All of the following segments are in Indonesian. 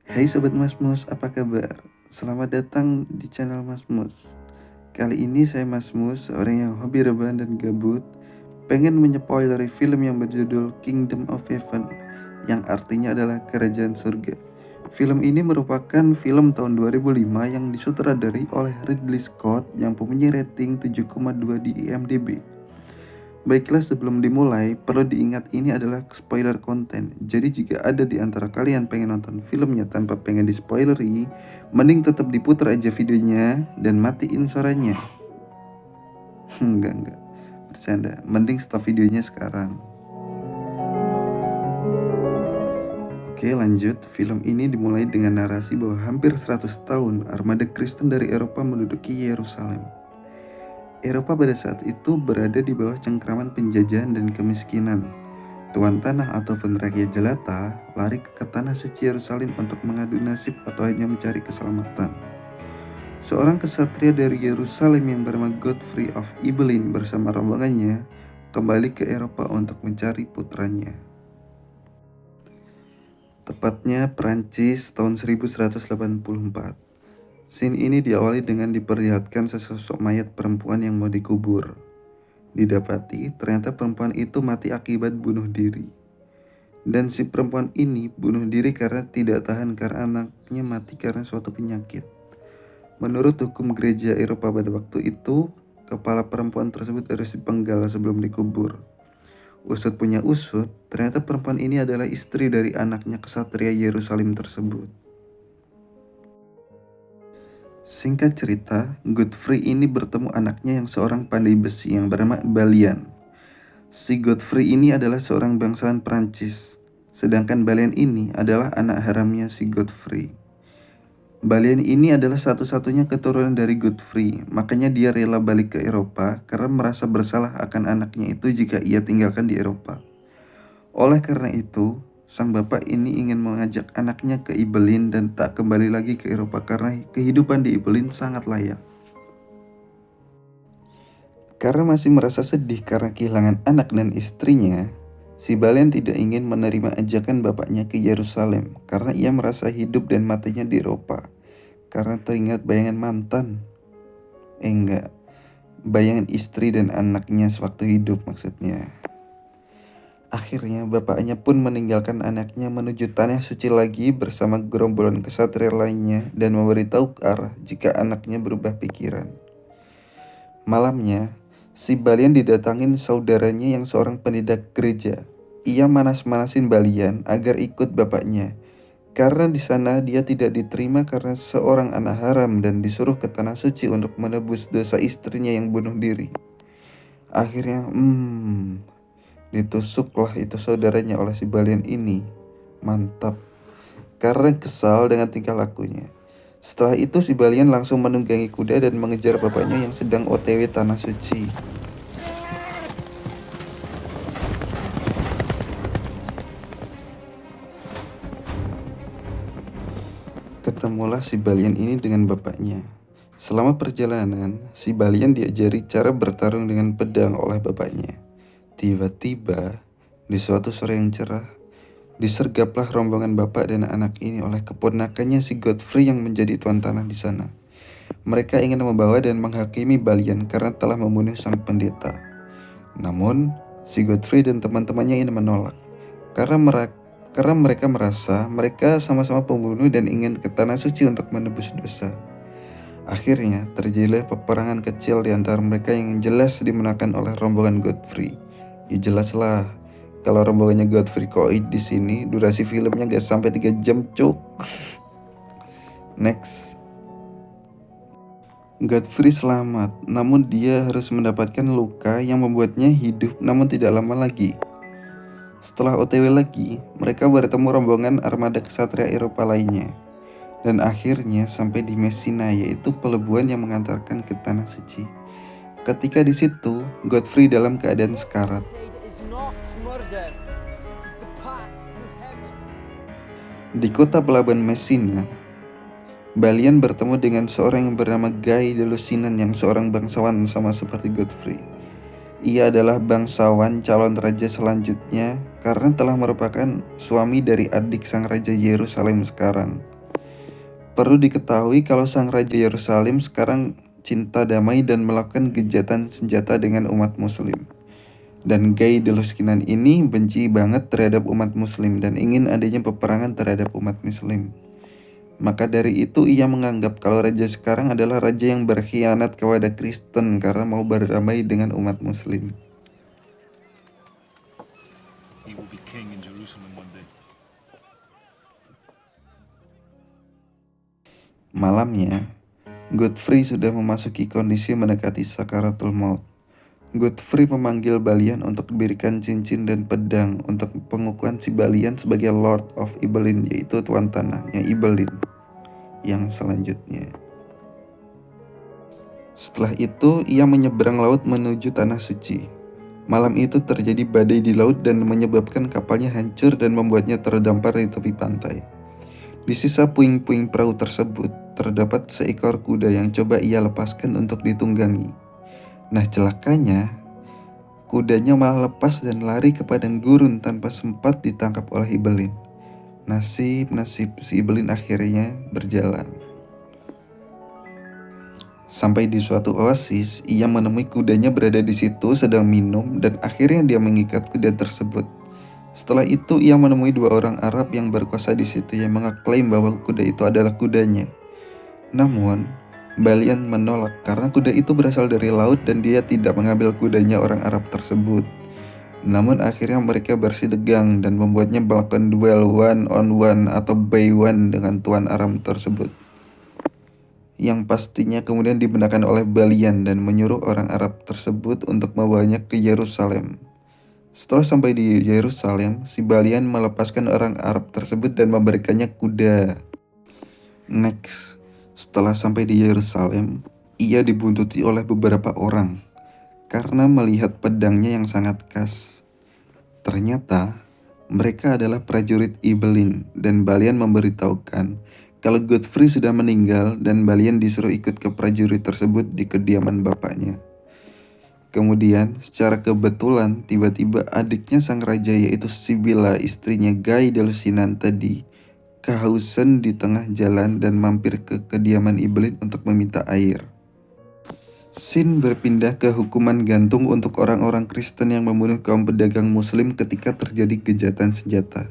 Hai Sobat Masmus, apa kabar? Selamat datang di channel Masmus. Kali ini saya Masmus, seorang yang hobi rebahan dan gabut, pengen menyepoileri film yang berjudul Kingdom of Heaven, yang artinya adalah Kerajaan Surga. Film ini merupakan film tahun 2005 yang disutradari oleh Ridley Scott yang mempunyai rating 7,2 di IMDb. Baiklah, sebelum dimulai, perlu diingat ini adalah spoiler konten. Jadi jika ada di antara kalian pengen nonton filmnya tanpa pengen di-spoileri, mending tetap diputar aja videonya dan matiin suaranya. Enggak, bercanda. Mending stop videonya sekarang. Oke, lanjut. Film ini dimulai dengan narasi bahwa hampir 100 tahun armada Kristen dari Eropa menduduki Yerusalem. Eropa pada saat itu berada di bawah cengkraman penjajahan dan kemiskinan. Tuan tanah ataupun rakyat jelata lari ke tanah suci Yerusalem untuk mengadu nasib atau hanya mencari keselamatan. Seorang kesatria dari Yerusalem yang bernama Godfrey of Ibelin bersama rombongannya kembali ke Eropa untuk mencari putranya. Tepatnya Prancis tahun 1184. Scene ini diawali dengan diperlihatkan sesosok mayat perempuan yang mau dikubur. Didapati, ternyata perempuan itu mati akibat bunuh diri. Dan si perempuan ini bunuh diri karena tidak tahan karena anaknya mati karena suatu penyakit. Menurut hukum gereja Eropa pada waktu itu, kepala perempuan tersebut harus dipenggal sebelum dikubur. Usut punya usut, ternyata perempuan ini adalah istri dari anaknya kesatria Yerusalem tersebut. Singkat cerita, Godfrey ini bertemu anaknya yang seorang pandai besi yang bernama Balian. Si Godfrey ini adalah seorang bangsawan Prancis, sedangkan Balian ini adalah anak haramnya si Godfrey. Balian ini adalah satu-satunya keturunan dari Godfrey, makanya dia rela balik ke Eropa karena merasa bersalah akan anaknya itu jika ia tinggalkan di Eropa. Oleh karena itu, sang bapak ini ingin mengajak anaknya ke Ibelin dan tak kembali lagi ke Eropa karena kehidupan di Ibelin sangat layak. Karena masih merasa sedih karena kehilangan anak dan istrinya, si Balian tidak ingin menerima ajakan bapaknya ke Yerusalem karena ia merasa hidup dan matinya di Eropa. Karena teringat bayangan mantan. Bayangan istri dan anaknya sewaktu hidup maksudnya. Akhirnya bapaknya pun meninggalkan anaknya menuju tanah suci lagi bersama gerombolan kesatria lainnya dan memberitahu arah jika anaknya berubah pikiran. Malamnya, si Balian didatangin saudaranya yang seorang pendidik gereja. Ia manas-manasin Balian agar ikut bapaknya, karena di sana dia tidak diterima karena seorang anak haram dan disuruh ke tanah suci untuk menebus dosa istrinya yang bunuh diri. Akhirnya, ditusuklah itu saudaranya oleh si Balian ini. Mantap. Karena kesal dengan tingkah lakunya. Setelah itu si Balian langsung menunggangi kuda dan mengejar bapaknya yang sedang OTW tanah suci. Ketemulah si Balian ini dengan bapaknya. Selama perjalanan, si Balian diajari cara bertarung dengan pedang oleh bapaknya. Tiba-tiba, di suatu sore yang cerah, disergaplah rombongan bapak dan anak ini oleh keponakannya si Godfrey yang menjadi tuan tanah di sana. Mereka ingin membawa dan menghakimi Balian karena telah membunuh sang pendeta. Namun, si Godfrey dan teman-temannya ini menolak karena mereka merasa mereka sama-sama pembunuh dan ingin ke tanah suci untuk menebus dosa. Akhirnya, terjadilah peperangan kecil di antara mereka yang jelas dimenangkan oleh rombongan Godfrey. Ya jelaslah, kalau rombongannya Godfrey koid di sini, durasi filmnya gak sampai 3 jam, cuk. Next. Godfrey selamat, namun dia harus mendapatkan luka yang membuatnya hidup namun tidak lama lagi. Setelah OTW lagi, mereka bertemu rombongan armada kesatria Eropa lainnya. Dan akhirnya sampai di Messina, yaitu pelebuhan yang mengantarkan ke tanah suci. Ketika di situ, Godfrey dalam keadaan sekarat. Di kota pelabuhan Messina, Balian bertemu dengan seorang yang bernama Guy de Lusignan yang seorang bangsawan sama seperti Godfrey. Ia adalah bangsawan calon raja selanjutnya karena telah merupakan suami dari adik sang raja Yerusalem sekarang. Perlu diketahui kalau Sang Raja Yerusalem sekarang cinta damai dan melakukan gencatan senjata dengan umat muslim. Dan Guy de Lusignan ini benci banget terhadap umat muslim dan ingin adanya peperangan terhadap umat muslim. Maka dari itu ia menganggap kalau raja sekarang adalah raja yang berkhianat kepada Kristen karena mau berdamai dengan umat muslim. He will be king in Jerusalem one day. Malamnya, Godfrey sudah memasuki kondisi mendekati sakaratul maut. Godfrey memanggil Balian untuk diberikan cincin dan pedang untuk pengukuhan si Balian sebagai Lord of Ibelin, yaitu tuan tanahnya Ibelin yang selanjutnya. Setelah itu, ia menyeberang laut menuju tanah suci. Malam itu terjadi badai di laut dan menyebabkan kapalnya hancur dan membuatnya terdampar di tepi pantai. Di sisa puing-puing perahu tersebut, terdapat seekor kuda yang coba ia lepaskan untuk ditunggangi. Nah, celakanya, kudanya malah lepas dan lari ke padang gurun tanpa sempat ditangkap oleh Ibelin. Nasib si Ibelin akhirnya berjalan. Sampai di suatu oasis, ia menemui kudanya berada di situ sedang minum dan akhirnya dia mengikat kuda tersebut. Setelah itu ia menemui dua orang Arab yang berkuasa di situ yang mengaklaim bahwa kuda itu adalah kudanya. Namun, Balian menolak karena kuda itu berasal dari laut dan dia tidak mengambil kudanya orang Arab tersebut. Namun akhirnya mereka bersitegang dan membuatnya melakukan duel one on one atau by one dengan tuan Arab tersebut, yang pastinya kemudian dibenarkan oleh Balian dan menyuruh orang Arab tersebut untuk membawanya ke Yerusalem. Setelah sampai di Yerusalem, si Balian melepaskan orang Arab tersebut dan memberikannya kuda. Next, setelah sampai di Yerusalem, ia dibuntuti oleh beberapa orang karena melihat pedangnya yang sangat khas. Ternyata mereka adalah prajurit Ibelin dan Balian memberitahukan kalau Godfrey sudah meninggal dan Balian disuruh ikut ke prajurit tersebut di kediaman bapaknya. Kemudian, secara kebetulan, tiba-tiba adiknya sang raja yaitu Sibylla, istrinya Guy de Lusignan tadi, kehausan di tengah jalan dan mampir ke kediaman Ibelin untuk meminta air. Scene berpindah ke hukuman gantung untuk orang-orang Kristen yang membunuh kaum pedagang muslim ketika terjadi gencatan senjata.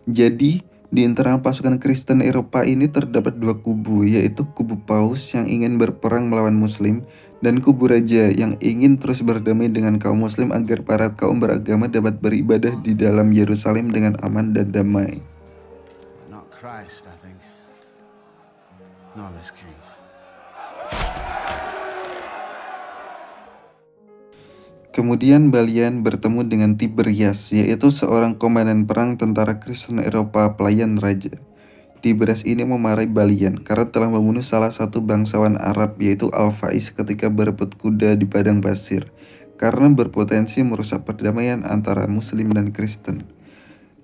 Jadi, di internal pasukan Kristen Eropa ini terdapat dua kubu, yaitu kubu Paus yang ingin berperang melawan Muslim dan kubu Raja yang ingin terus berdamai dengan kaum Muslim agar para kaum beragama dapat beribadah di dalam Yerusalem dengan aman dan damai. Not Christ, I think. Nor this king. Kemudian Balian bertemu dengan Tiberias, yaitu seorang komandan perang tentara Kristen Eropa pelayan raja. Tiberias ini memarahi Balian karena telah membunuh salah satu bangsawan Arab yaitu Al-Faiz ketika berebut kuda di padang pasir, karena berpotensi merusak perdamaian antara Muslim dan Kristen.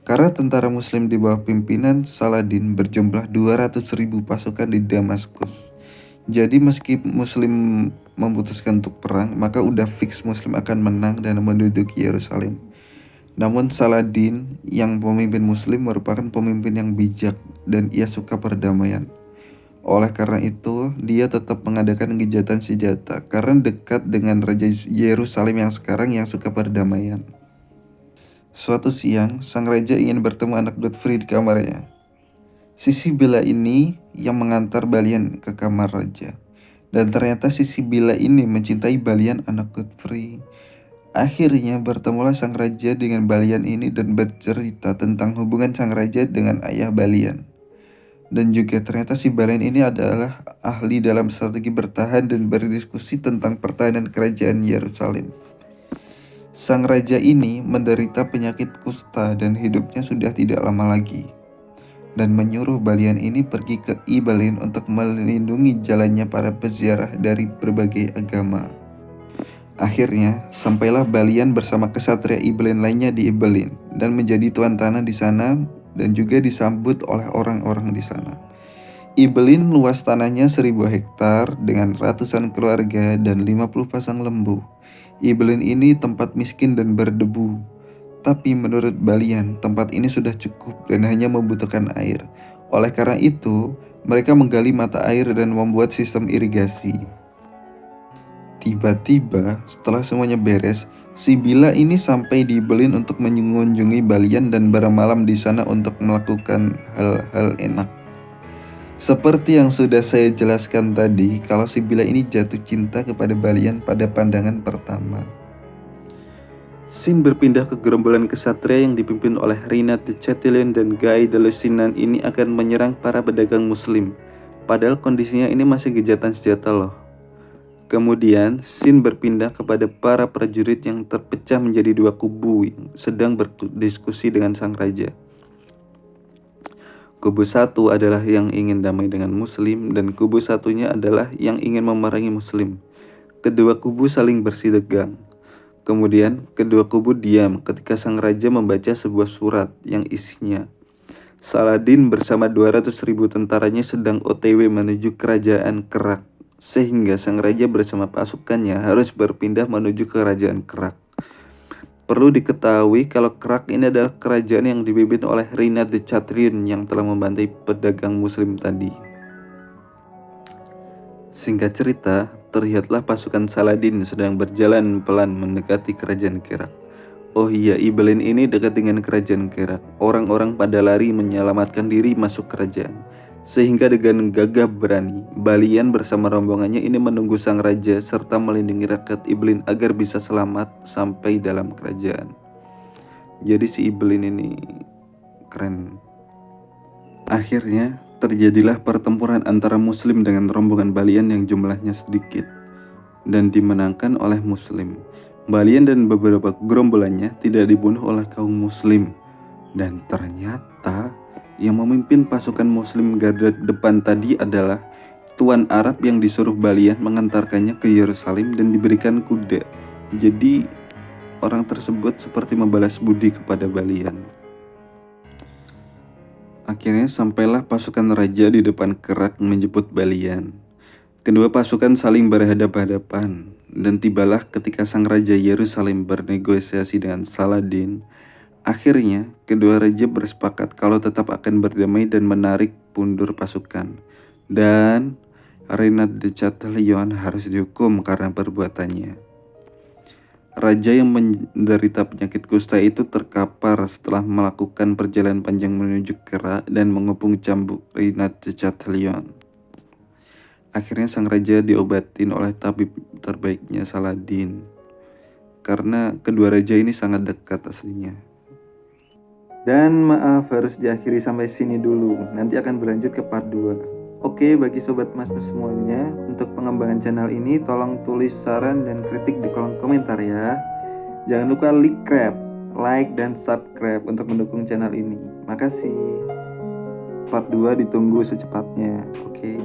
Karena tentara Muslim di bawah pimpinan Saladin berjumlah 200.000 pasukan di Damaskus. Jadi meski Muslim memutuskan untuk perang, maka udah fix Muslim akan menang dan menduduki Yerusalem. Namun Saladin yang pemimpin Muslim merupakan pemimpin yang bijak dan ia suka perdamaian. Oleh karena itu, dia tetap mengadakan gencatan senjata karena dekat dengan Raja Yerusalem yang sekarang yang suka perdamaian. Suatu siang, sang raja ingin bertemu anak Godfrey di kamarnya. Si Sibylla ini yang mengantar Balian ke kamar raja. Dan ternyata si Sibylla ini mencintai Balian anak Godfrey. Akhirnya bertemulah sang raja dengan Balian ini dan bercerita tentang hubungan sang raja dengan ayah Balian. Dan juga ternyata si Balian ini adalah ahli dalam strategi bertahan dan berdiskusi tentang pertahanan kerajaan Yerusalem. Sang raja ini menderita penyakit kusta dan hidupnya sudah tidak lama lagi, dan menyuruh Balian ini pergi ke Ibelin untuk melindungi jalannya para peziarah dari berbagai agama. Akhirnya, sampailah Balian bersama kesatria Ibelin lainnya di Ibelin dan menjadi tuan tanah di sana dan juga disambut oleh orang-orang di sana. Ibelin luas tanahnya 1000 hektar dengan ratusan keluarga dan 50 pasang lembu. Ibelin ini tempat miskin dan berdebu. Tapi menurut Balian, tempat ini sudah cukup dan hanya membutuhkan air. Oleh karena itu, Mereka menggali mata air dan membuat sistem irigasi. Tiba-tiba, setelah semuanya beres, si Bila ini sampai di Berlin untuk mengunjungi Balian dan bermalam di sana untuk melakukan hal-hal enak. Seperti yang sudah saya jelaskan tadi, kalau si Bila ini jatuh cinta kepada Balian pada pandangan pertama. Sin berpindah ke gerombolan kesatria yang dipimpin oleh Reynard de Chatillon dan Guy de Lusignan ini akan menyerang para pedagang muslim. Padahal kondisinya ini masih gencatan senjata loh. Kemudian, Sin berpindah kepada para prajurit yang terpecah menjadi dua kubu yang sedang berdiskusi dengan sang raja. Kubu satu adalah yang ingin damai dengan muslim dan kubu satunya adalah yang ingin memerangi muslim. Kedua kubu saling bersitegang. Kemudian, kedua kubu diam ketika sang raja membaca sebuah surat yang isinya Saladin bersama 200.000 tentaranya sedang OTW menuju kerajaan Kerak, sehingga sang raja bersama pasukannya harus berpindah menuju kerajaan Kerak. Perlu diketahui kalau Kerak ini adalah kerajaan yang dipimpin oleh Reynard de Chatillon yang telah membantai pedagang muslim tadi. Singkat cerita, terlihatlah pasukan Saladin sedang berjalan pelan mendekati kerajaan Kerak. Oh iya, Ibelin ini dekat dengan kerajaan Kerak. Orang-orang pada lari menyelamatkan diri masuk kerajaan. Sehingga dengan gagah berani, Balian bersama rombongannya ini menunggu sang raja serta melindungi rakyat Ibelin agar bisa selamat sampai dalam kerajaan. Jadi si Ibelin ini keren. Akhirnya terjadilah pertempuran antara muslim dengan rombongan Balian yang jumlahnya sedikit dan dimenangkan oleh muslim. Balian dan beberapa gerombolannya tidak dibunuh oleh kaum muslim, dan ternyata yang memimpin pasukan muslim garda depan tadi adalah tuan Arab yang disuruh Balian mengantarkannya ke Yerusalem dan diberikan kuda. Jadi orang tersebut seperti membalas budi kepada Balian. Akhirnya sampailah pasukan raja di depan Kerak menjemput Balian. Kedua pasukan saling berhadapan-hadapan dan tibalah ketika sang raja Yerusalem bernegosiasi dengan Saladin. Akhirnya, kedua raja bersepakat kalau tetap akan berdamai dan menarik mundur pasukan. Dan Reynard de Chatillon harus dihukum karena perbuatannya. Raja yang menderita penyakit kusta itu terkapar setelah melakukan perjalanan panjang menuju Kerak dan mengepung cambuk Reynard de Chatillon. Akhirnya sang raja diobatin oleh tabib terbaiknya Saladin. Karena kedua raja ini sangat dekat aslinya. Dan maaf harus diakhiri sampai sini dulu. Nanti akan berlanjut ke part 2. Oke, bagi sobat Mas semuanya, untuk pengembangan channel ini tolong tulis saran dan kritik di kolom komentar ya. Jangan lupa like dan subscribe untuk mendukung channel ini. Makasih. Part 2 ditunggu secepatnya. Oke.